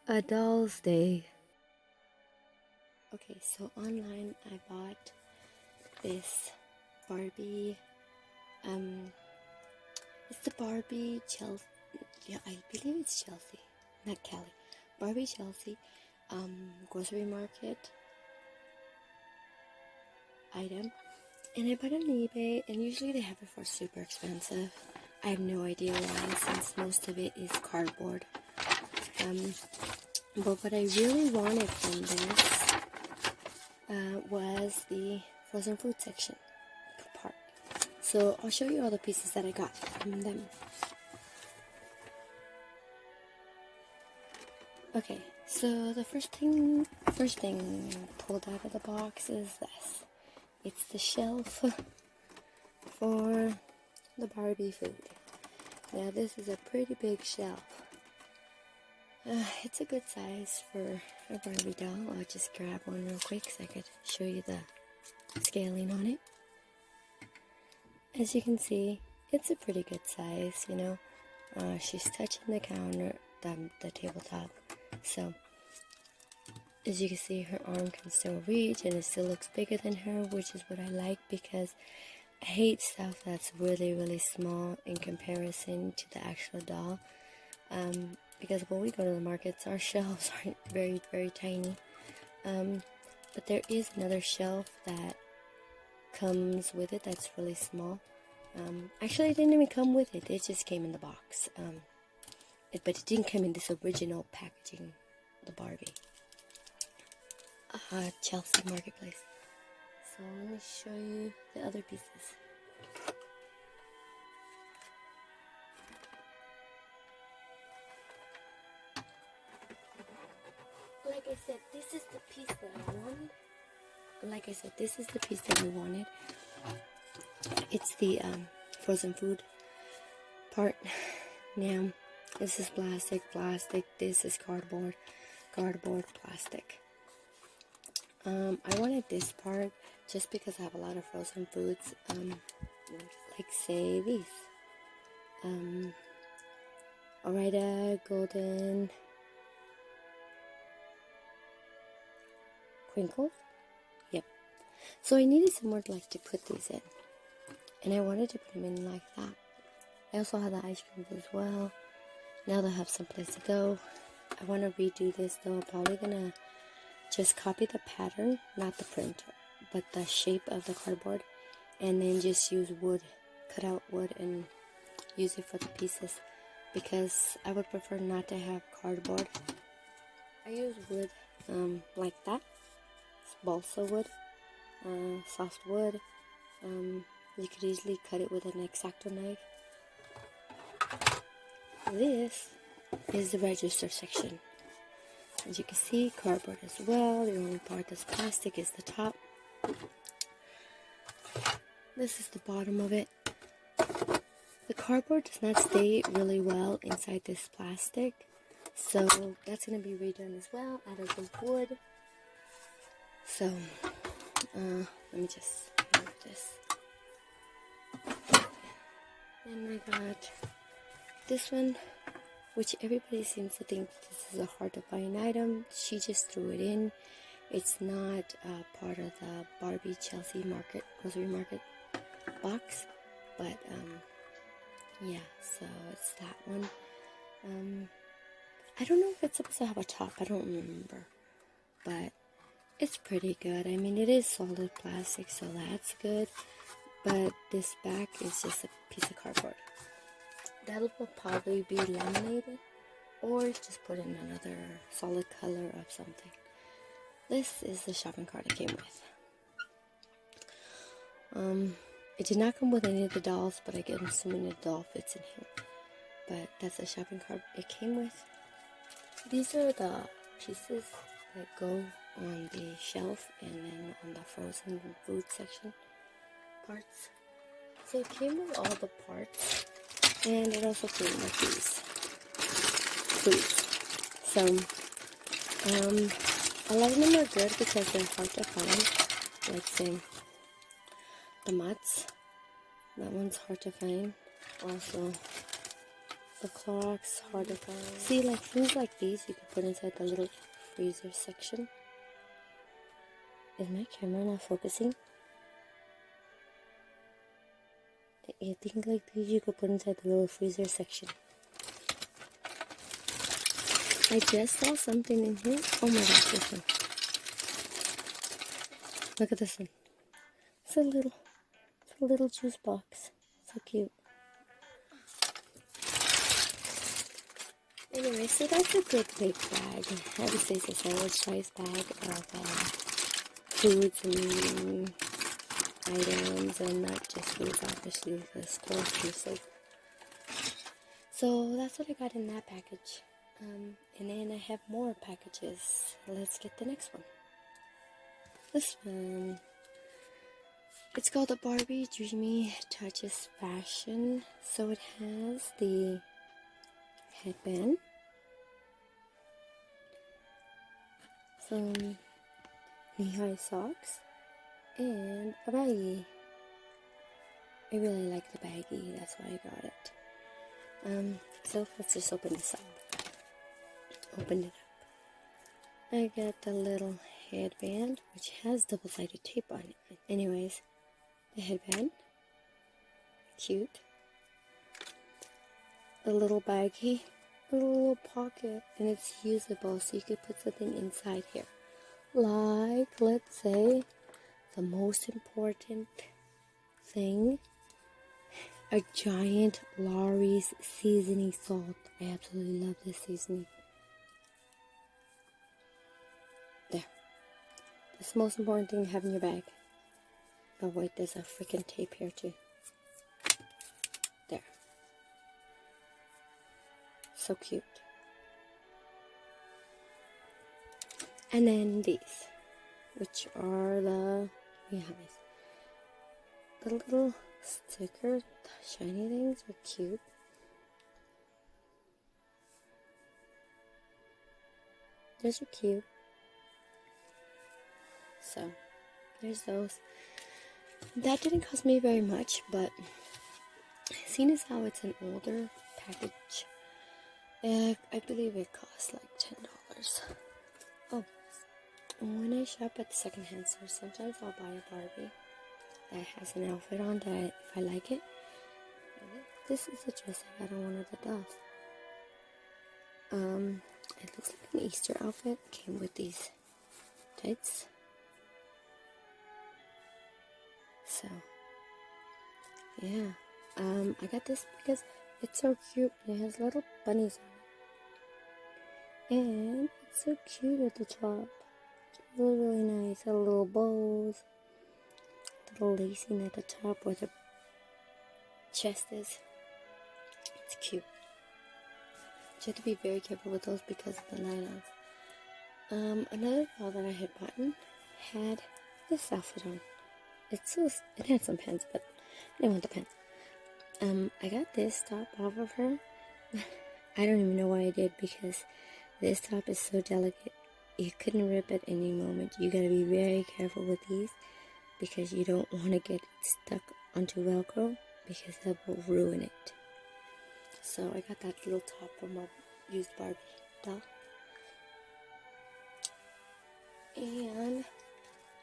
A doll's day. Okay, so online I bought this Barbie. Um, it's the Barbie Chelsea. Yeah, I believe it's Chelsea, not Kelly. Barbie Chelsea. Grocery market item, and I bought it on eBay. And usually they have it for super expensive. I have no idea why, since most of it is cardboard. But what I really wanted from this was the frozen food section part. So I'll show you all the pieces that I got from them. Okay, so the first thing pulled out of the box is this. It's the shelf for the Barbie food. Now this is a pretty big shelf. It's a good size for a Barbie doll. I'll just grab one real quick so I could show you the scaling on it. As you can see, it's a pretty good size, you know. She's touching the counter, the tabletop. So, as you can see, her arm can still reach and it still looks bigger than her, which is what I like, because I hate stuff that's really, really small in comparison to the actual doll. Because when we go to the markets, our shelves are very, very tiny. But there is another shelf that comes with it that's really small. Actually, it didn't even come with it. It just came in the box. But it didn't come in this original packaging, the Barbie. Chelsea Marketplace. So let me show you the other pieces. Like I said, this is the piece that I wanted. It's the frozen food part. Now, this is plastic. This is cardboard, plastic. I wanted this part just because I have a lot of frozen foods. Like say these. Orida golden crinkles. Yep. So I needed somewhere like to put these in, and I wanted to put them in like that. I also have the ice creams as well. Now they'll have some place to go. I want to redo this though. I'm probably gonna just copy the pattern, not the print, but the shape of the cardboard, and then just use wood, cut out wood, and use it for the pieces, because I would prefer not to have cardboard. I use wood like that. It's balsa wood, soft wood. You could easily cut it with an X-Acto knife. This is the register section. As you can see, cardboard as well. The only part that's plastic is the top. This is the bottom of it. The cardboard does not stay really well inside this plastic, so that's going to be redone as well out of the wood. So, let me just move this. And I got this one, which everybody seems to think this is a hard to find item. She just threw it in. It's not part of the Barbie Chelsea grocery market box, but yeah, so it's that one. I don't know if it's supposed to have a top. I don't remember, but it's pretty good. I mean, it is solid plastic, so that's good. But this back is just a piece of cardboard. That will probably be laminated, or just put in another solid color of something. This is the shopping cart it came with. It did not come with any of the dolls, but I am assuming the doll fits in here. But that's the shopping cart it came with. These are the pieces that go on the shelf and then on the frozen food section parts. So it came with all the parts, and it also came with these foods. So a lot of them are good because they're hard to find. Like say the mutts, that one's hard to find. Also the clocks, harder balls. See, like things like these you could put inside the little freezer section. Is my camera not focusing? I think like these you could put inside the little freezer section. I just saw something in here. Oh my gosh, this one. Look at this one. It's a little juice box. So cute. Anyway, so that's a good big bag. I would say it's a sandwich size bag of foods and items, and not just foods, obviously, because grocery soap. So that's what I got in that package. And then I have more packages. Let's get the next one. This one. It's called the Barbie Dreamy Touches Fashion. So it has the headband, some knee-high socks, and a baggie. I really like the baggie, that's why I got it. So let's just open this up. Open it up. I got the little headband, which has double-sided tape on it. Anyways, the headband, cute. A little baggie, a little pocket, and it's usable, so you could put something inside here. Like, let's say, the most important thing, a giant Lawry's seasoning salt. I absolutely love this seasoning. There. That's the most important thing to have in your bag. Oh wait, there's a freaking tape here too. There. So cute. And then these, which are the little sticker shiny things are cute. Those are cute. So there's those. That didn't cost me very much, but seeing as how it's an older package, I believe it costs like $10. Oh, when I shop at the secondhand store, sometimes I'll buy a Barbie that has an outfit on that if I like it. This is a dress I got on one of the dolls. It looks like an Easter outfit. Came with these tights. So, yeah. I got this because it's so cute. It has little bunnies on it. And it's so cute at the top. It's really, really nice. Had little bows. Little lacing at the top where the chest is. It's cute. You have to be very careful with those because of the nylons. Another doll that I had bought had this outfit on. It had some pants, but I didn't want the pants. I got this top off of her. I don't even know why I did, because this top is so delicate. You couldn't rip at any moment. You gotta be very careful with these, because you don't want to get stuck onto Velcro, because that will ruin it. So I got that little top from a used Barbie doll. And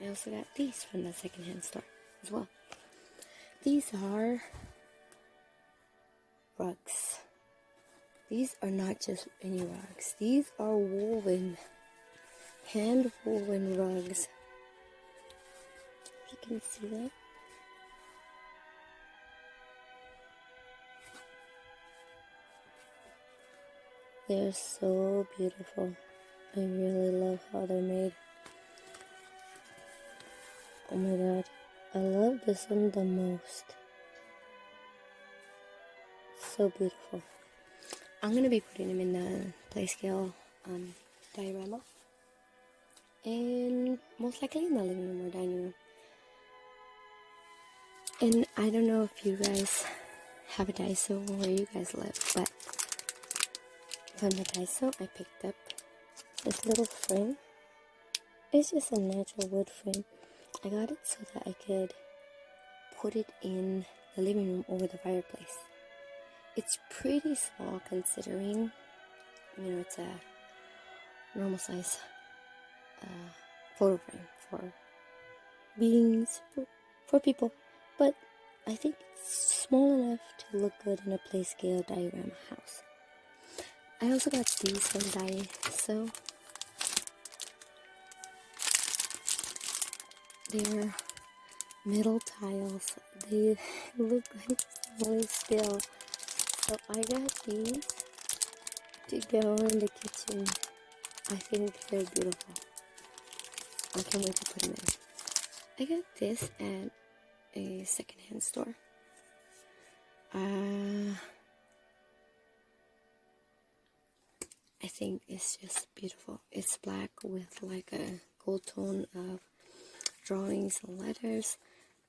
I also got these from the secondhand store as well. These are rugs. These are not just any rugs. These are woven, hand woven rugs. You can see that. They're so beautiful. I really love how they're made. Oh my god, I love this one the most. So beautiful. I'm going to be putting them in the play scale diorama. And most likely in the living room or dining room. And I don't know if you guys have a Daiso where you guys live, but from the Daiso I picked up this little frame. It's just a natural wood frame. I got it so that I could put it in the living room over the fireplace. It's pretty small considering, you know, it's a normal size photo frame for beings, for people. But I think it's small enough to look good in a play scale diorama house. I also got these from Daiso. They're metal tiles. They look like solid steel. So I got these to go in the kitchen. I think they're beautiful. I can't wait to put them in. I got this at a secondhand store. I think it's just beautiful. It's black with like a gold tone of drawings and letters.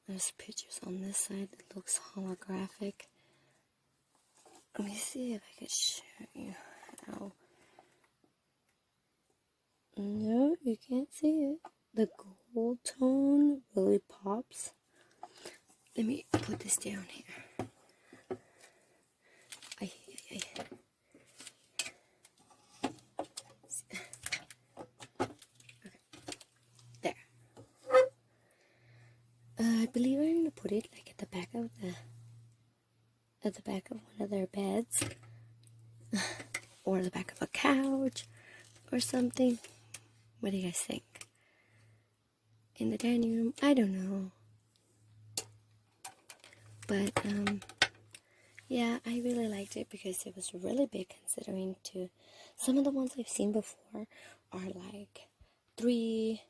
There's pictures on this side. It looks holographic. Let me see if I can show you how. No, you can't see it. The gold tone really pops. Let me put this down here. Okay. There. I believe I'm gonna put it like at the back of one of their beds, or the back of a couch, or something. What do you guys think? In the dining room? I don't know. But yeah, I really liked it because it was really big considering to some of the ones I've seen before are like 3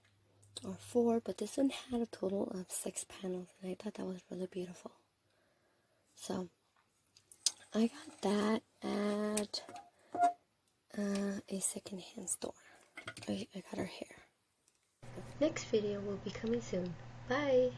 or 4, but this one had a total of 6 panels, and I thought that was really beautiful. So I got that at a secondhand store. I got her hair. Next video will be coming soon. Bye!